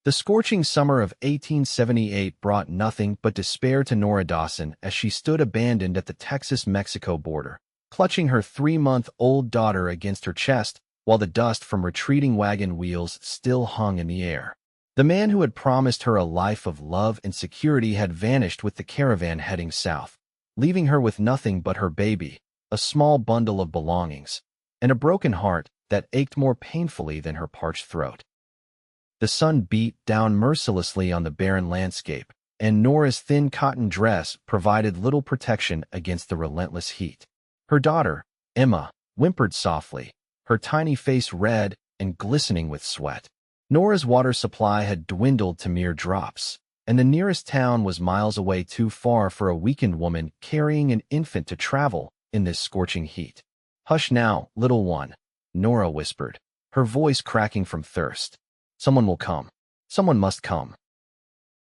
The scorching summer of 1878 brought nothing but despair to Nora Dawson as she stood abandoned at the Texas-Mexico border, clutching her 3-month-old daughter against her chest while the dust from retreating wagon wheels still hung in the air. The man who had promised her a life of love and security had vanished with the caravan heading south, leaving her with nothing but her baby, a small bundle of belongings, and a broken heart that ached more painfully than her parched throat. The sun beat down mercilessly on the barren landscape, and Nora's thin cotton dress provided little protection against the relentless heat. Her daughter, Emma, whimpered softly, her tiny face red and glistening with sweat. Nora's water supply had dwindled to mere drops, and the nearest town was miles away, too far for a weakened woman carrying an infant to travel in this scorching heat. "Hush now, little one," Nora whispered, her voice cracking from thirst. "Someone will come. Someone must come."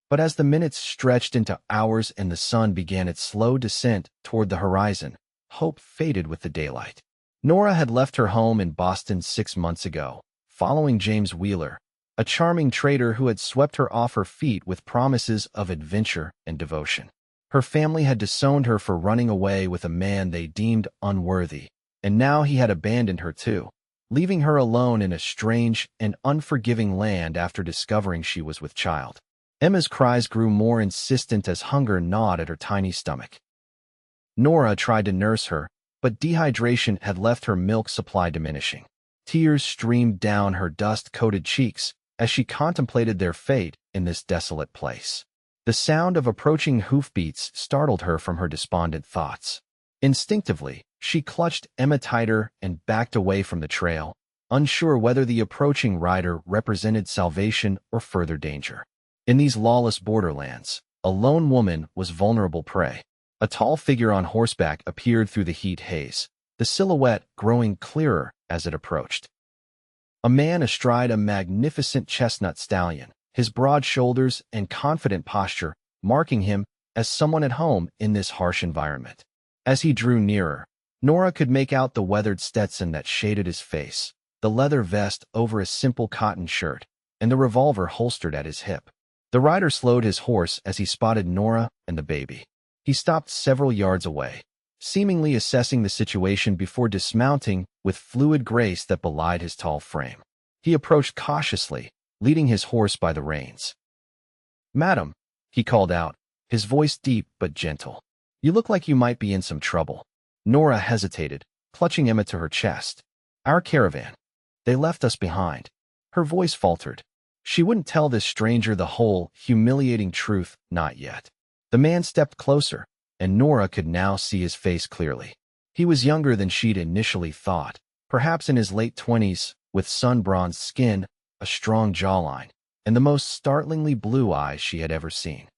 But as the minutes stretched into hours and the sun began its slow descent toward the horizon, hope faded with the daylight. Nora had left her home in Boston 6 months ago, following James Wheeler, a charming trader who had swept her off her feet with promises of adventure and devotion. Her family had disowned her for running away with a man they deemed unworthy, and now he had abandoned her too, leaving her alone in a strange and unforgiving land after discovering she was with child. Emma's cries grew more insistent as hunger gnawed at her tiny stomach. Nora tried to nurse her, but dehydration had left her milk supply diminishing. Tears streamed down her dust-coated cheeks as she contemplated their fate in this desolate place. The sound of approaching hoofbeats startled her from her despondent thoughts. Instinctively, she clutched Emma tighter and backed away from the trail, unsure whether the approaching rider represented salvation or further danger. In these lawless borderlands, a lone woman was vulnerable prey. A tall figure on horseback appeared through the heat haze, the silhouette growing clearer as it approached. A man astride a magnificent chestnut stallion, his broad shoulders and confident posture marking him as someone at home in this harsh environment. As he drew nearer, Nora could make out the weathered Stetson that shaded his face, the leather vest over a simple cotton shirt, and the revolver holstered at his hip. The rider slowed his horse as he spotted Nora and the baby. He stopped several yards away, seemingly assessing the situation before dismounting with fluid grace that belied his tall frame. He approached cautiously, leading his horse by the reins. "Madam," he called out, his voice deep but gentle. "You look like you might be in some trouble." Nora hesitated, clutching Emma to her chest. "Our caravan. They left us behind." Her voice faltered. She wouldn't tell this stranger the whole, humiliating truth, not yet. The man stepped closer, and Nora could now see his face clearly. He was younger than she'd initially thought, perhaps in his late 20s, with sun-bronzed skin, a strong jawline, and the most startlingly blue eyes she had ever seen.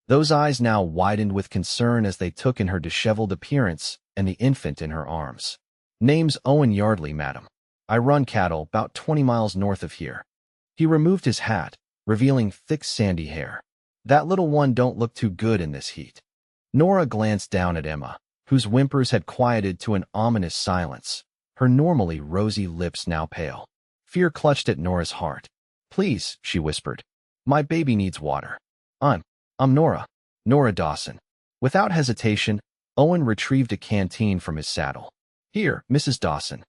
Those eyes now widened with concern as they took in her disheveled appearance and the infant in her arms. "Name's Owen Yeardley, madam. I run cattle about 20 miles north of here." He removed his hat, revealing thick sandy hair. "That little one don't look too good in this heat." Nora glanced down at Emma, whose whimpers had quieted to an ominous silence, her normally rosy lips now pale. Fear clutched at Nora's heart. "Please," she whispered. "My baby needs water. I'm Nora Dawson." Without hesitation, Owen retrieved a canteen from his saddle. "Here, Mrs. Dawson.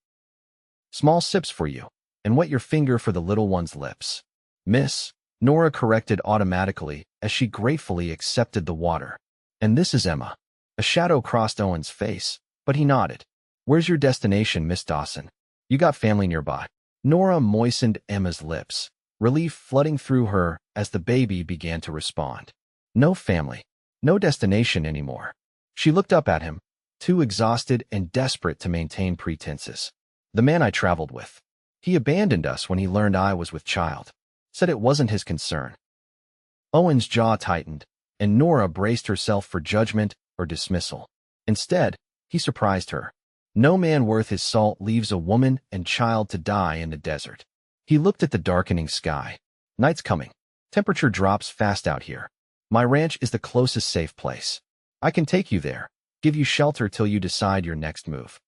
Small sips for you, and wet your finger for the little one's lips." "Miss," Nora corrected automatically as she gratefully accepted the water. "And this is Emma." A shadow crossed Owen's face, but he nodded. "Where's your destination, Miss Dawson? You got family nearby?" Nora moistened Emma's lips, relief flooding through her as the baby began to respond. "No family, no destination anymore." She looked up at him, too exhausted and desperate to maintain pretenses. "The man I traveled with. He abandoned us when he learned I was with child. Said it wasn't his concern." Owen's jaw tightened, and Nora braced herself for judgment or dismissal. Instead, he surprised her. No man worth his salt leaves a woman and child to die in the desert. He looked at the darkening sky. "Night's coming. Temperature drops fast out here. My ranch is the closest safe place. I can take you there, give you shelter till you decide your next move."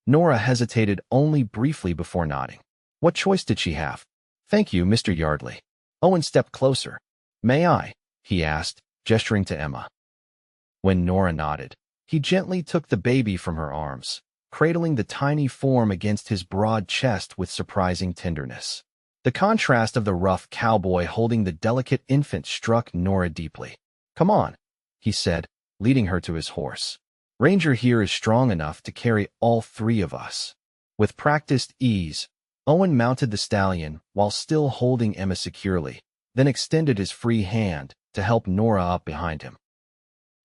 Nora hesitated only briefly before nodding. What choice did she have? "Thank you, Mr. Yeardley. Owen stepped closer. "May I?" he asked, gesturing to Emma. When Nora nodded, he gently took the baby from her arms, cradling the tiny form against his broad chest with surprising tenderness. The contrast of the rough cowboy holding the delicate infant struck Nora deeply. "Come on," he said, leading her to his horse. "Ranger here is strong enough to carry all three of us." With practiced ease, Owen mounted the stallion while still holding Emma securely, then extended his free hand to help Nora up behind him.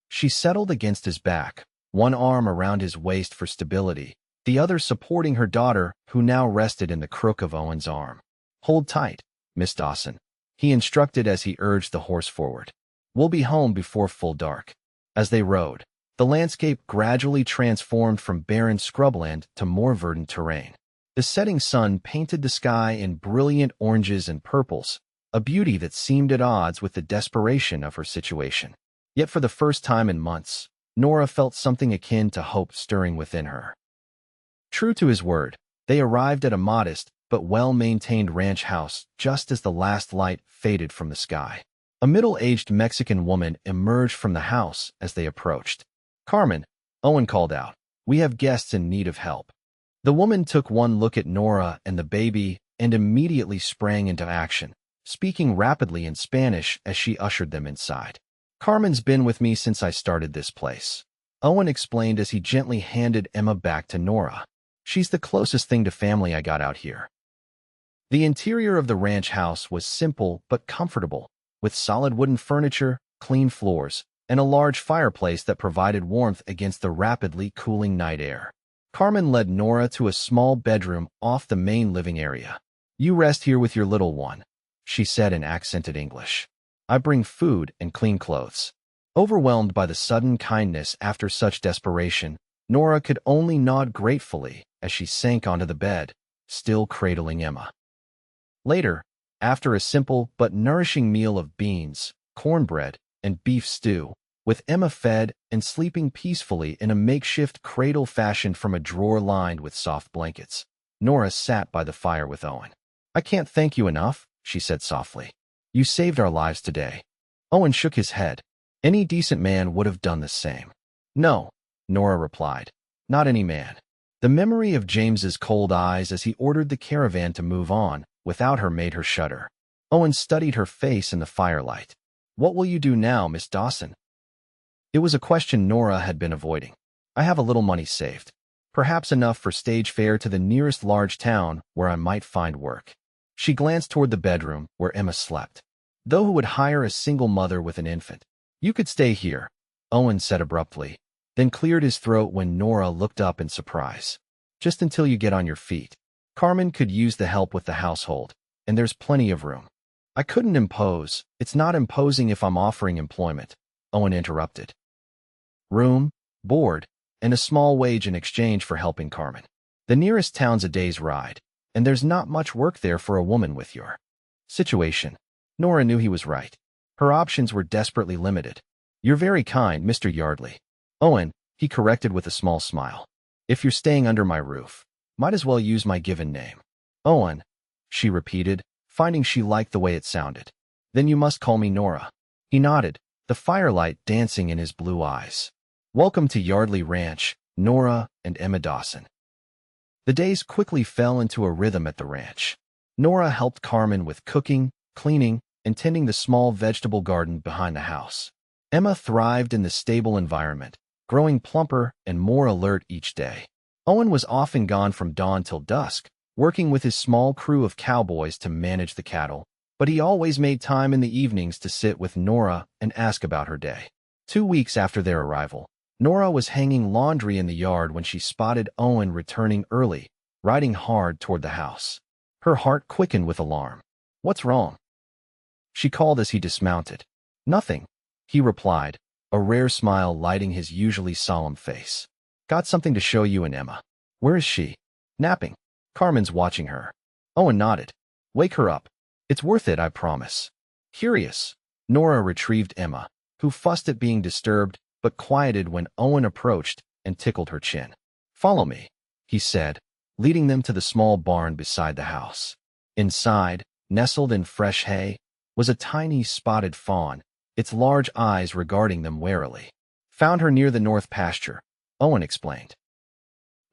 She settled against his back, one arm around his waist for stability, the other supporting her daughter, who now rested in the crook of Owen's arm. "Hold tight, Miss Dawson," he instructed as he urged the horse forward. "We'll be home before full dark." As they rode, the landscape gradually transformed from barren scrubland to more verdant terrain. The setting sun painted the sky in brilliant oranges and purples, a beauty that seemed at odds with the desperation of her situation. Yet for the first time in months, Nora felt something akin to hope stirring within her. True to his word, they arrived at a modest but well-maintained ranch house just as the last light faded from the sky. A middle-aged Mexican woman emerged from the house as they approached. "Carmen," Owen called out, "we have guests in need of help." The woman took one look at Nora and the baby and immediately sprang into action, speaking rapidly in Spanish as she ushered them inside. "Carmen's been with me since I started this place," Owen explained as he gently handed Emma back to Nora. "She's the closest thing to family I got out here." The interior of the ranch house was simple but comfortable, with solid wooden furniture, clean floors, and a large fireplace that provided warmth against the rapidly cooling night air. Carmen led Nora to a small bedroom off the main living area. "You rest here with your little one," she said in accented English. "I bring food and clean clothes." Overwhelmed by the sudden kindness after such desperation, Nora could only nod gratefully as she sank onto the bed, still cradling Emma. Later, after a simple but nourishing meal of beans, cornbread, and beef stew, with Emma fed and sleeping peacefully in a makeshift cradle fashioned from a drawer lined with soft blankets, Nora sat by the fire with Owen. "I can't thank you enough," she said softly. "You saved our lives today." Owen shook his head. "Any decent man would have done the same." "No," Nora replied, "not any man." The memory of James's cold eyes as he ordered the caravan to move on without her made her shudder. Owen studied her face in the firelight. "What will you do now, Miss Dawson?" It was a question Nora had been avoiding. "I have a little money saved, perhaps enough for stage fare to the nearest large town where I might find work." She glanced toward the bedroom where Emma slept. "Though who would hire a single mother with an infant? You could stay here," Owen said abruptly, then cleared his throat when Nora looked up in surprise. "Just until you get on your feet. Carmen could use the help with the household, and there's plenty of room." "I couldn't impose. It's not imposing if I'm offering employment," Owen interrupted. "Room, board, and a small wage in exchange for helping Carmen. The nearest town's a day's ride, and there's not much work there for a woman with your situation." Nora knew he was right. Her options were desperately limited. "You're very kind, Mr. Yeardley." "Owen," he corrected with a small smile. "If you're staying under my roof, might as well use my given name." "Owen," she repeated, finding she liked the way it sounded. "Then you must call me Nora." He nodded, the firelight dancing in his blue eyes. "Welcome to Yeardley Ranch, Nora and Emma Dawson." The days quickly fell into a rhythm at the ranch. Nora helped Carmen with cooking, cleaning, and tending the small vegetable garden behind the house. Emma thrived in the stable environment, growing plumper and more alert each day. Owen was often gone from dawn till dusk, working with his small crew of cowboys to manage the cattle, but he always made time in the evenings to sit with Nora and ask about her day. 2 weeks after their arrival, Nora was hanging laundry in the yard when she spotted Owen returning early, riding hard toward the house. Her heart quickened with alarm. "What's wrong?" she called as he dismounted. "Nothing," he replied, a rare smile lighting his usually solemn face. "Got something to show you and Emma." "Where is she?" "Napping. Carmen's watching her." Owen nodded. "Wake her up. It's worth it, I promise." Curious, Nora retrieved Emma, who fussed at being disturbed but quieted when Owen approached and tickled her chin. "Follow me," he said, leading them to the small barn beside the house. Inside, nestled in fresh hay, was a tiny spotted fawn, its large eyes regarding them warily. Found her near the north pasture, Owen explained.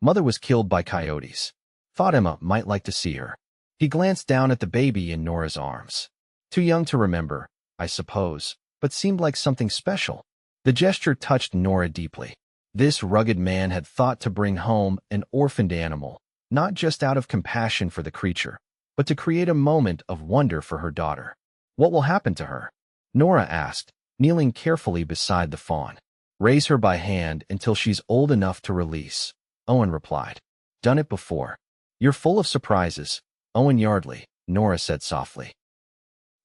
Mother was killed by coyotes. Thought Emma might like to see her. He glanced down at the baby in Nora's arms. Too young to remember, I suppose, but seemed like something special. The gesture touched Nora deeply. This rugged man had thought to bring home an orphaned animal, not just out of compassion for the creature, but to create a moment of wonder for her daughter. What will happen to her? Nora asked, kneeling carefully beside the fawn. Raise her by hand until she's old enough to release, Owen replied. Done it before. You're full of surprises, Owen Yeardley, Nora said softly.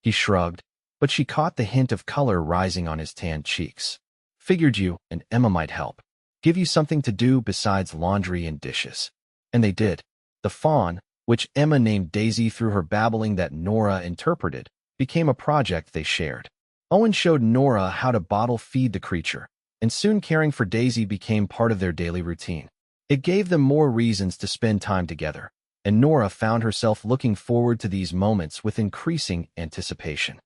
He shrugged, but she caught the hint of color rising on his tanned cheeks. Figured you and Emma might help. Give you something to do besides laundry and dishes. And they did. The fawn, which Emma named Daisy through her babbling that Nora interpreted, became a project they shared. Owen showed Nora how to bottle feed the creature, and soon caring for Daisy became part of their daily routine. It gave them more reasons to spend time together, and Nora found herself looking forward to these moments with increasing anticipation.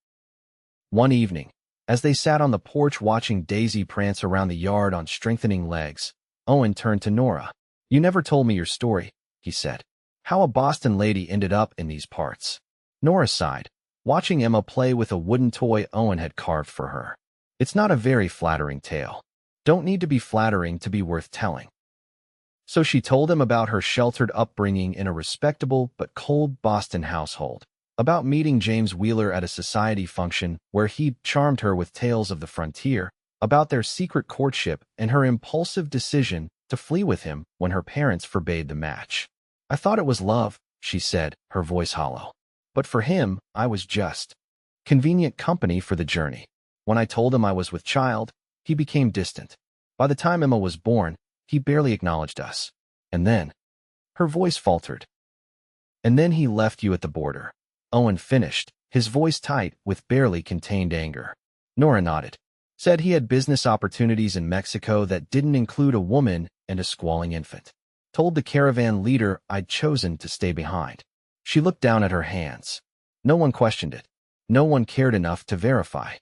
One evening, as they sat on the porch watching Daisy prance around the yard on strengthening legs, Owen turned to Nora. You never told me your story, he said. How a Boston lady ended up in these parts. Nora sighed, watching Emma play with a wooden toy Owen had carved for her. It's not a very flattering tale. Don't need to be flattering to be worth telling. So she told him about her sheltered upbringing in a respectable but cold Boston household, about meeting James Wheeler at a society function where he'd charmed her with tales of the frontier, about their secret courtship and her impulsive decision to flee with him when her parents forbade the match. I thought it was love, she said, her voice hollow. But for him, I was just convenient company for the journey. When I told him I was with child, he became distant. By the time Emma was born, he barely acknowledged us. And then, her voice faltered. And then he left you at the border. Owen finished, his voice tight with barely contained anger. Nora nodded. Said he had business opportunities in Mexico that didn't include a woman and a squalling infant. Told the caravan leader I'd chosen to stay behind. She looked down at her hands. No one questioned it. No one cared enough to verify.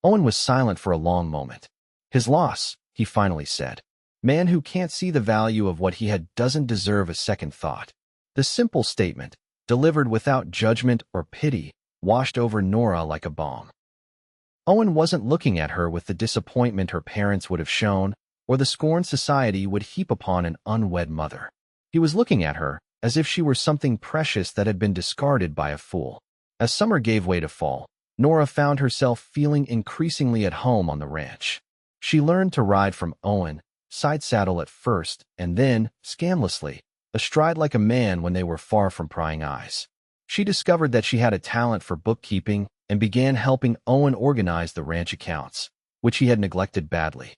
Owen was silent for a long moment. His loss, he finally said. Man who can't see the value of what he had doesn't deserve a second thought. The simple statement, delivered without judgment or pity, washed over Nora like a balm. Owen wasn't looking at her with the disappointment her parents would have shown or the scorn society would heap upon an unwed mother. He was looking at her as if she were something precious that had been discarded by a fool. As summer gave way to fall, Nora found herself feeling increasingly at home on the ranch. She learned to ride from Owen, side saddle at first, and then, scamlessly, astride like a man when they were far from prying eyes. She discovered that she had a talent for bookkeeping and began helping Owen organize the ranch accounts, which he had neglected badly.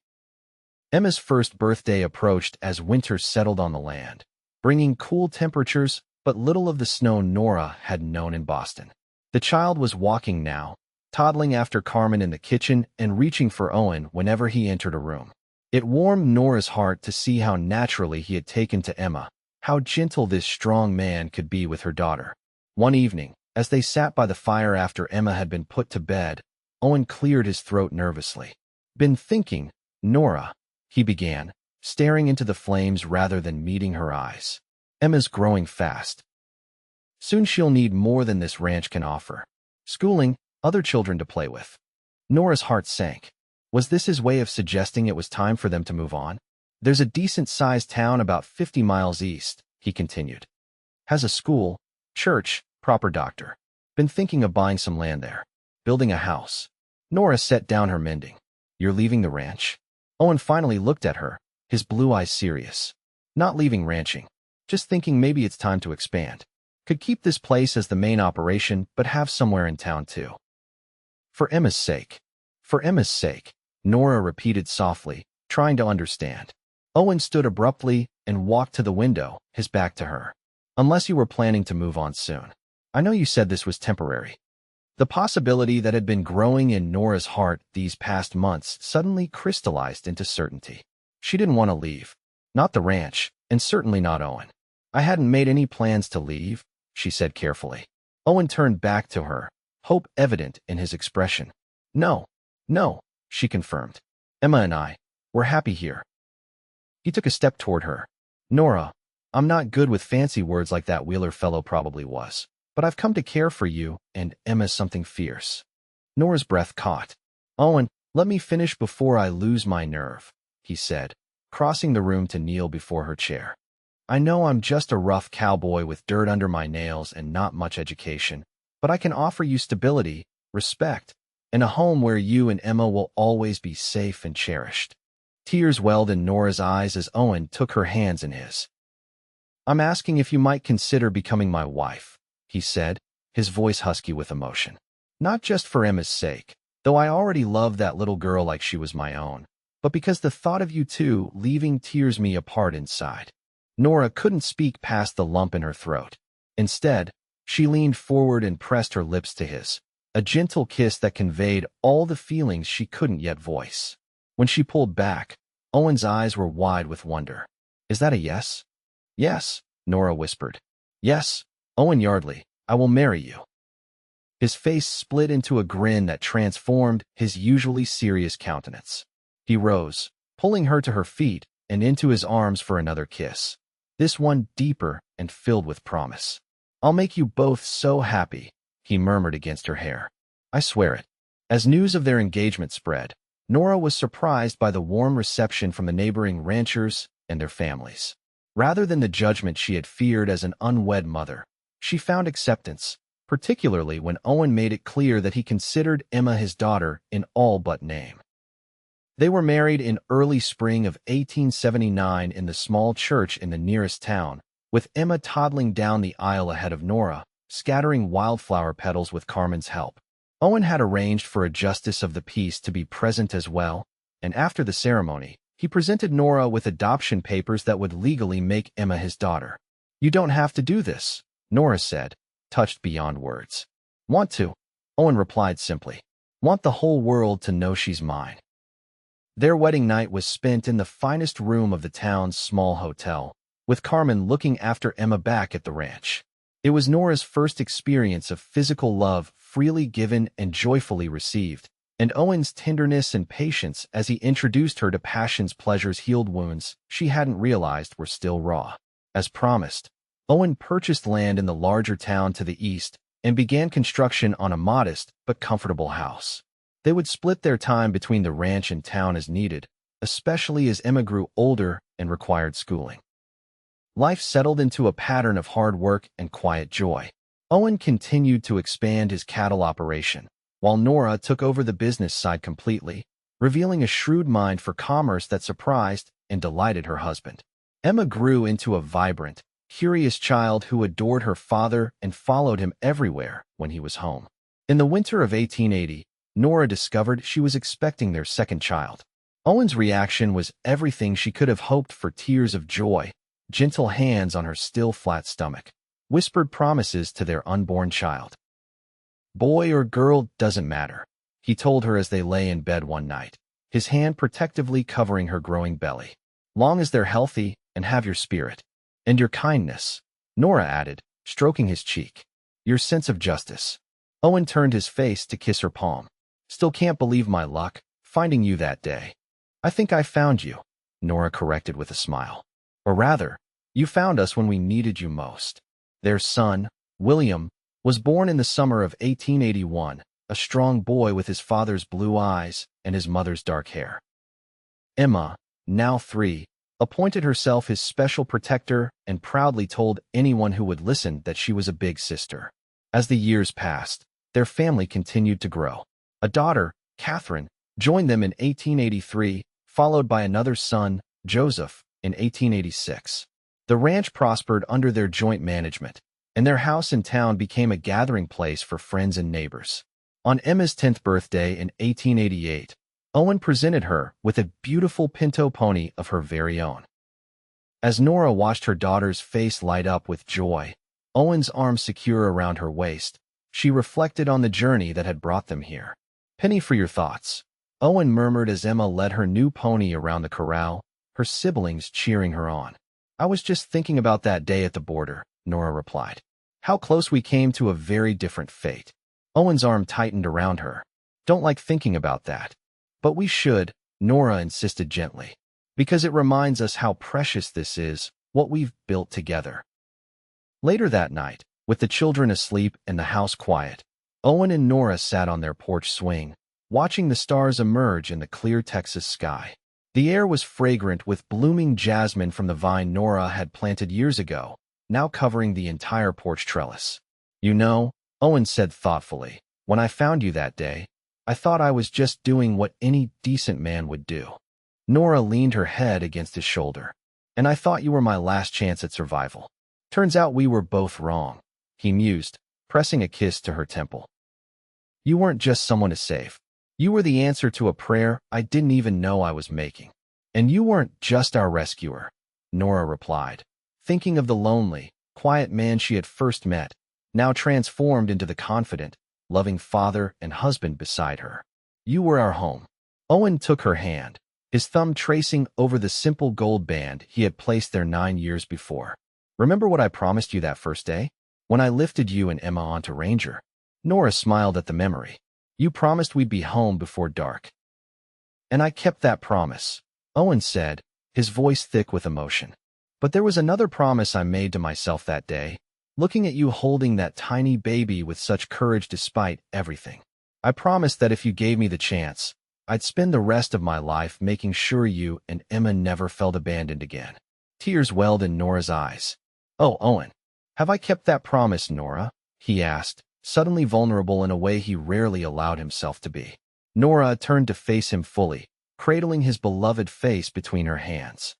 Emma's first birthday approached as winter settled on the land, bringing cool temperatures but little of the snow Nora had known in Boston. The child was walking now, toddling after Carmen in the kitchen and reaching for Owen whenever he entered a room. It warmed Nora's heart to see how naturally he had taken to Emma, how gentle this strong man could be with her daughter. One evening, as they sat by the fire after Emma had been put to bed, Owen cleared his throat nervously. Been thinking, Nora, he began, staring into the flames rather than meeting her eyes. Emma's growing fast. Soon she'll need more than this ranch can offer. Schooling, other children to play with. Nora's heart sank. Was this his way of suggesting it was time for them to move on? There's a decent-sized town about 50 miles east, he continued. Has a school, church, proper doctor. Been thinking of buying some land there. Building a house. Nora set down her mending. You're leaving the ranch? Owen finally looked at her, his blue eyes serious. Not leaving ranching. Just thinking maybe it's time to expand. Could keep this place as the main operation, but have somewhere in town too. For Emma's sake. For Emma's sake, Nora repeated softly, trying to understand. Owen stood abruptly and walked to the window, his back to her. Unless you were planning to move on soon. I know you said this was temporary. The possibility that had been growing in Nora's heart these past months suddenly crystallized into certainty. She didn't want to leave. Not the ranch, and certainly not Owen. I hadn't made any plans to leave, she said carefully. Owen turned back to her, hope evident in his expression. No, no, she confirmed. Emma and we're happy here. He took a step toward her. Nora, I'm not good with fancy words like that Wheeler fellow probably was, but I've come to care for you, and Emma's something fierce. Nora's breath caught. Owen, let me finish before I lose my nerve, he said, crossing the room to kneel before her chair. I know I'm just a rough cowboy with dirt under my nails and not much education, but I can offer you stability, respect, and a home where you and Emma will always be safe and cherished. Tears welled in Nora's eyes as Owen took her hands in his. I'm asking if you might consider becoming my wife, he said, his voice husky with emotion. Not just for Emma's sake, though I already love that little girl like she was my own, but because the thought of you two leaving tears me apart inside. Nora couldn't speak past the lump in her throat. Instead, she leaned forward and pressed her lips to his, a gentle kiss that conveyed all the feelings she couldn't yet voice. When she pulled back, Owen's eyes were wide with wonder. Is that a yes? Yes, Nora whispered. Yes, Owen Yeardley, I will marry you. His face split into a grin that transformed his usually serious countenance. He rose, pulling her to her feet and into his arms for another kiss, this one deeper and filled with promise. I'll make you both so happy, he murmured against her hair. I swear it. As news of their engagement spread, Nora was surprised by the warm reception from the neighboring ranchers and their families. Rather than the judgment she had feared as an unwed mother, she found acceptance, particularly when Owen made it clear that he considered Emma his daughter in all but name. They were married in early spring of 1879 in the small church in the nearest town, with Emma toddling down the aisle ahead of Nora, scattering wildflower petals with Carmen's help. Owen had arranged for a justice of the peace to be present as well, and after the ceremony, he presented Nora with adoption papers that would legally make Emma his daughter. You don't have to do this, Nora said, touched beyond words. Want to? Owen replied simply. Want the whole world to know she's mine. Their wedding night was spent in the finest room of the town's small hotel, with Carmen looking after Emma back at the ranch. It was Nora's first experience of physical love freely given and joyfully received, and Owen's tenderness and patience as he introduced her to passion's pleasures healed wounds she hadn't realized were still raw. As promised, Owen purchased land in the larger town to the east and began construction on a modest but comfortable house. They would split their time between the ranch and town as needed, especially as Emma grew older and required schooling. Life settled into a pattern of hard work and quiet joy. Owen continued to expand his cattle operation, while Nora took over the business side completely, revealing a shrewd mind for commerce that surprised and delighted her husband. Emma grew into a vibrant, curious child who adored her father and followed him everywhere when he was home. In the winter of 1880, Nora discovered she was expecting their second child. Owen's reaction was everything she could have hoped for: tears of joy, gentle hands on her still flat stomach, whispered promises to their unborn child. Boy or girl doesn't matter, he told her as they lay in bed one night, his hand protectively covering her growing belly. Long as they're healthy and have your spirit. And your kindness, Nora added, stroking his cheek. Your sense of justice. Owen turned his face to kiss her palm. Still can't believe my luck, finding you that day. I think I found you, Nora corrected with a smile. Or rather, you found us when we needed you most. Their son, William, was born in the summer of 1881, a strong boy with his father's blue eyes and his mother's dark hair. Emma, now 3, appointed herself his special protector and proudly told anyone who would listen that she was a big sister. As the years passed, their family continued to grow. A daughter, Catherine, joined them in 1883, followed by another son, Joseph, in 1886. The ranch prospered under their joint management, and their house in town became a gathering place for friends and neighbors. On Emma's 10th birthday in 1888, Owen presented her with a beautiful pinto pony of her very own. As Nora watched her daughter's face light up with joy, Owen's arms secure around her waist, she reflected on the journey that had brought them here. Penny for your thoughts, Owen murmured as Emma led her new pony around the corral, her siblings cheering her on. I was just thinking about that day at the border, Nora replied. How close we came to a very different fate. Owen's arm tightened around her. Don't like thinking about that. But we should, Nora insisted gently. Because it reminds us how precious this is, what we've built together. Later that night, with the children asleep and the house quiet, Owen and Nora sat on their porch swing, watching the stars emerge in the clear Texas sky. The air was fragrant with blooming jasmine from the vine Nora had planted years ago, now covering the entire porch trellis. You know, Owen said thoughtfully, when I found you that day, I thought I was just doing what any decent man would do. Nora leaned her head against his shoulder. And I thought you were my last chance at survival. Turns out we were both wrong, he mused, pressing a kiss to her temple. You weren't just someone to save. You were the answer to a prayer I didn't even know I was making. And you weren't just our rescuer, Nora replied, thinking of the lonely, quiet man she had first met, now transformed into the confident, loving father and husband beside her. You were our home. Owen took her hand, his thumb tracing over the simple gold band he had placed there 9 years before. Remember what I promised you that first day? When I lifted you and Emma onto Ranger? Nora smiled at the memory. You promised we'd be home before dark. And I kept that promise, Owen said, his voice thick with emotion. But there was another promise I made to myself that day, looking at you holding that tiny baby with such courage despite everything. I promised that if you gave me the chance, I'd spend the rest of my life making sure you and Emma never felt abandoned again. Tears welled in Nora's eyes. Oh, Owen, have I kept that promise, Nora? He asked, suddenly vulnerable in a way he rarely allowed himself to be. Nora turned to face him fully, cradling his beloved face between her hands.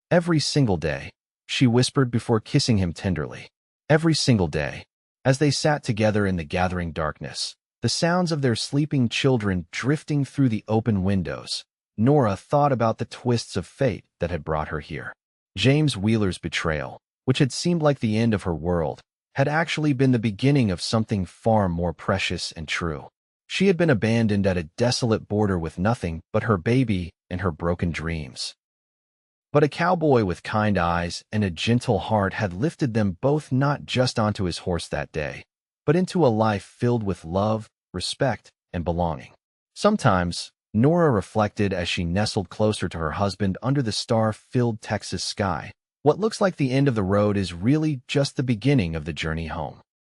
Every single day, she whispered before kissing him tenderly. Every single day, as they sat together in the gathering darkness, the sounds of their sleeping children drifting through the open windows, Nora thought about the twists of fate that had brought her here. James Wheeler's betrayal, which had seemed like the end of her world, had actually been the beginning of something far more precious and true. She had been abandoned at a desolate border with nothing but her baby and her broken dreams. But a cowboy with kind eyes and a gentle heart had lifted them both not just onto his horse that day, but into a life filled with love, respect, and belonging. Sometimes, Nora reflected as she nestled closer to her husband under the star-filled Texas sky, what looks like the end of the road is really just the beginning of the journey home.